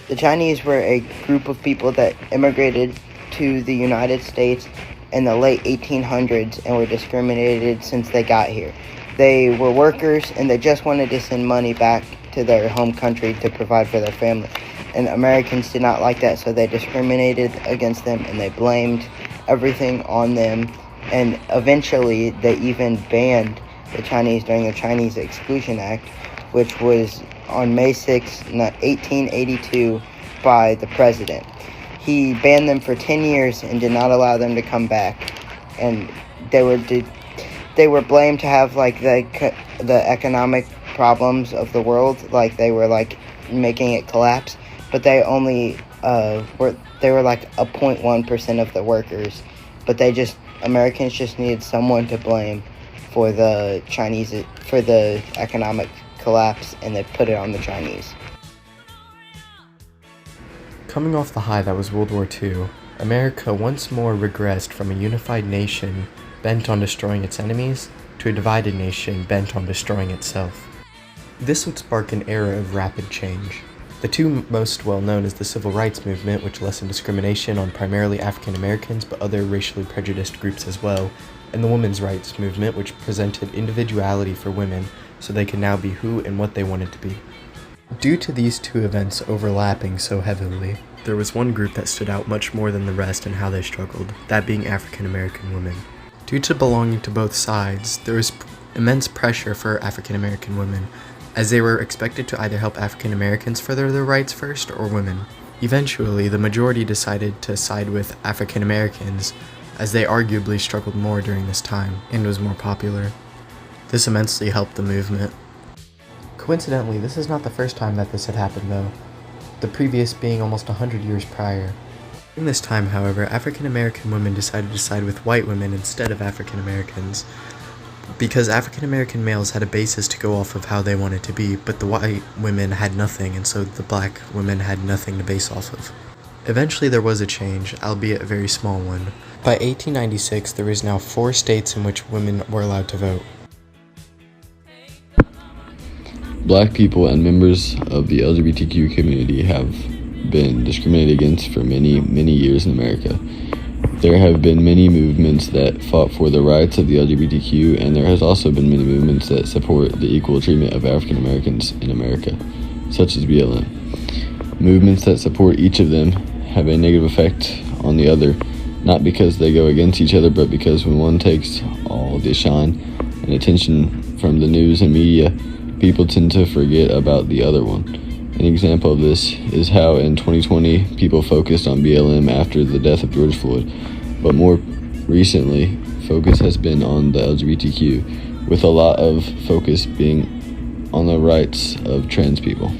The Chinese were a group of people that immigrated to the United States in the late 1800s and were discriminated since they got here. They were workers and they just wanted to send money back to their home country to provide for their family. And Americans did not like that, so they discriminated against them and they blamed everything on them. And eventually they even banned the Chinese during the Chinese Exclusion Act, which was on May 6, 1882 by the president. He banned them for 10 years and did not allow them to come back. And they were blamed to have like the economic problems of the world, like they were like making it collapse, but they only were like 0.1% of the workers. But Americans just needed someone to blame for the economic collapse, and they put it on the Chinese. Coming off the high that was World War II, America once more regressed from a unified nation bent on destroying its enemies to a divided nation bent on destroying itself. This would spark an era of rapid change. The two most well known is the Civil Rights Movement, which lessened discrimination on primarily African Americans but other racially prejudiced groups as well, and the Women's Rights Movement, which presented individuality for women so they could now be who and what they wanted to be. Due to these two events overlapping so heavily, there was one group that stood out much more than the rest in how they struggled, that being African American women. Due to belonging to both sides, there was immense pressure for African American women, as they were expected to either help African Americans further their rights first or women. Eventually, the majority decided to side with African Americans, as they arguably struggled more during this time and was more popular. This immensely helped the movement. Coincidentally, this is not the first time that this had happened though, the previous being almost 100 years prior. In this time, however, African American women decided to side with white women instead of African Americans, because African American males had a basis to go off of how they wanted to be, but the white women had nothing, and so the black women had nothing to base off of. Eventually there was a change, albeit a very small one. By 1896, there was now 4 states in which women were allowed to vote. Black people and members of the LGBTQ community have been discriminated against for many, many years in America. There have been many movements that fought for the rights of the LGBTQ, and there has also been many movements that support the equal treatment of African Americans in America, such as BLM. Movements that support each of them have a negative effect on the other, not because they go against each other, but because when one takes all the shine and attention from the news and media, people tend to forget about the other one. An example of this is how in 2020 people focused on BLM after the death of George Floyd, but more recently focus has been on the LGBTQ, with a lot of focus being on the rights of trans people.